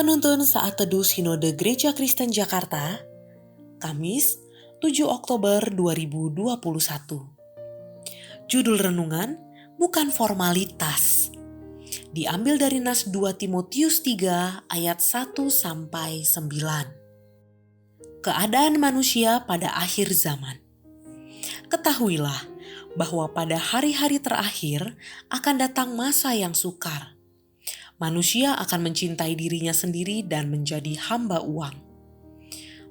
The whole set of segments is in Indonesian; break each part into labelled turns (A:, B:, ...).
A: Penuntun Saat Teduh Sinode Gereja Kristen Jakarta, Kamis 7 Oktober 2021. Judul renungan, bukan formalitas. Diambil dari nas 2 Timotius 3 ayat 1-9. Keadaan manusia pada akhir zaman. Ketahuilah bahwa pada hari-hari terakhir akan datang masa yang sukar. Manusia akan mencintai dirinya sendiri dan menjadi hamba uang.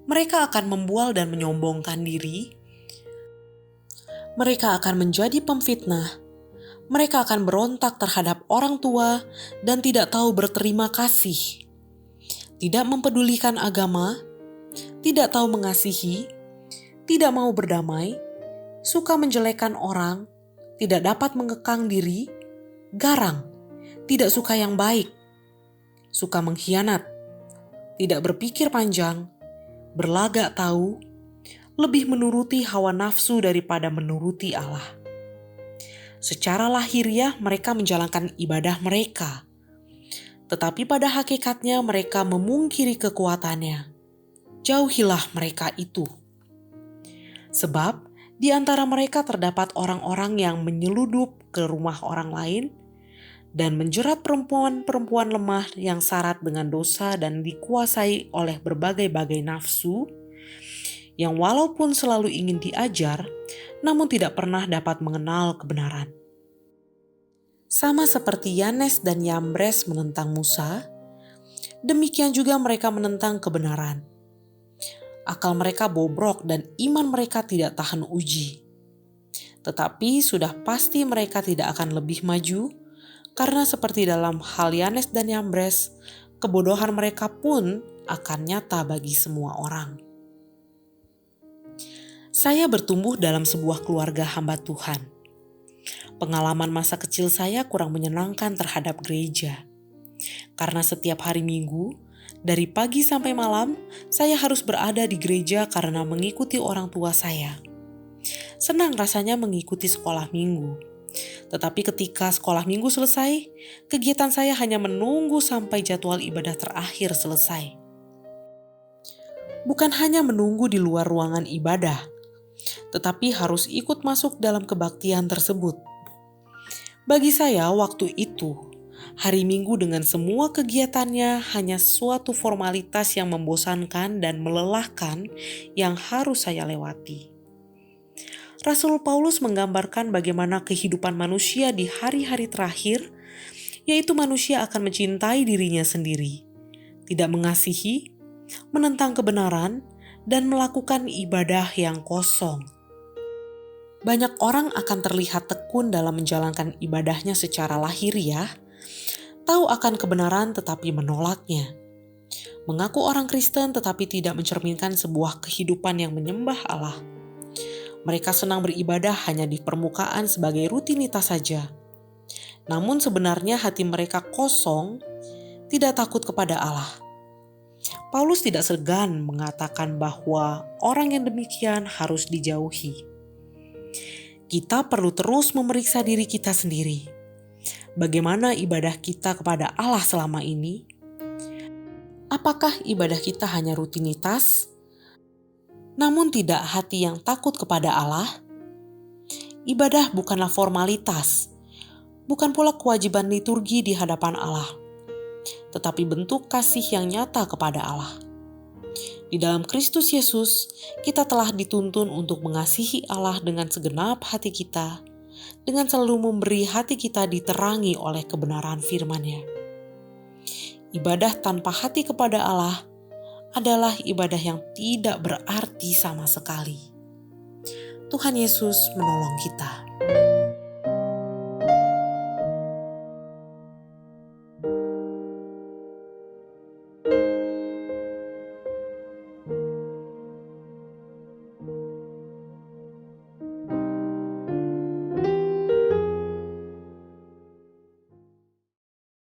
A: Mereka akan membual dan menyombongkan diri. Mereka akan menjadi pemfitnah. Mereka akan berontak terhadap orang tua dan tidak tahu berterima kasih. Tidak mempedulikan agama, tidak tahu mengasihi, tidak mau berdamai, suka menjelekkan orang, tidak dapat mengekang diri, garang, tidak suka yang baik, suka mengkhianat, tidak berpikir panjang, berlagak tahu, lebih menuruti hawa nafsu daripada menuruti Allah. Secara lahiriah mereka menjalankan ibadah mereka, tetapi pada hakikatnya mereka memungkiri kekuatannya. Jauhilah mereka itu. Sebab di antara mereka terdapat orang-orang yang menyeludup ke rumah orang lain dan menjerat perempuan-perempuan lemah yang syarat dengan dosa dan dikuasai oleh berbagai-bagai nafsu, yang walaupun selalu ingin diajar, namun tidak pernah dapat mengenal kebenaran. Sama seperti Yanes dan Yambres menentang Musa, demikian juga mereka menentang kebenaran. Akal mereka bobrok dan iman mereka tidak tahan uji. Tetapi sudah pasti mereka tidak akan lebih maju, karena seperti dalam hal Yanes dan Yambres, kebodohan mereka pun akan nyata bagi semua orang. Saya bertumbuh dalam sebuah keluarga hamba Tuhan. Pengalaman masa kecil saya kurang menyenangkan terhadap gereja. Karena setiap hari Minggu, dari pagi sampai malam, saya harus berada di gereja karena mengikuti orang tua saya. Senang rasanya mengikuti sekolah minggu. Tetapi ketika sekolah minggu selesai, kegiatan saya hanya menunggu sampai jadwal ibadah terakhir selesai. Bukan hanya menunggu di luar ruangan ibadah, tetapi harus ikut masuk dalam kebaktian tersebut. Bagi saya waktu itu, hari Minggu dengan semua kegiatannya hanya suatu formalitas yang membosankan dan melelahkan yang harus saya lewati. Rasul Paulus menggambarkan bagaimana kehidupan manusia di hari-hari terakhir, yaitu manusia akan mencintai dirinya sendiri, tidak mengasihi, menentang kebenaran, dan melakukan ibadah yang kosong. Banyak orang akan terlihat tekun dalam menjalankan ibadahnya secara lahiriah, tahu akan kebenaran tetapi menolaknya. Mengaku orang Kristen tetapi tidak mencerminkan sebuah kehidupan yang menyembah Allah. Mereka senang beribadah hanya di permukaan sebagai rutinitas saja. Namun sebenarnya hati mereka kosong, tidak takut kepada Allah. Paulus tidak segan mengatakan bahwa orang yang demikian harus dijauhi. Kita perlu terus memeriksa diri kita sendiri. Bagaimana ibadah kita kepada Allah selama ini? Apakah ibadah kita hanya rutinitas, namun tidak hati yang takut kepada Allah? Ibadah bukanlah formalitas, bukan pula kewajiban liturgi di hadapan Allah, tetapi bentuk kasih yang nyata kepada Allah. Di dalam Kristus Yesus, kita telah dituntun untuk mengasihi Allah dengan segenap hati kita, dengan selalu memberi hati kita diterangi oleh kebenaran firman-Nya. Ibadah tanpa hati kepada Allah adalah ibadah yang tidak berarti sama sekali. Tuhan Yesus menolong kita.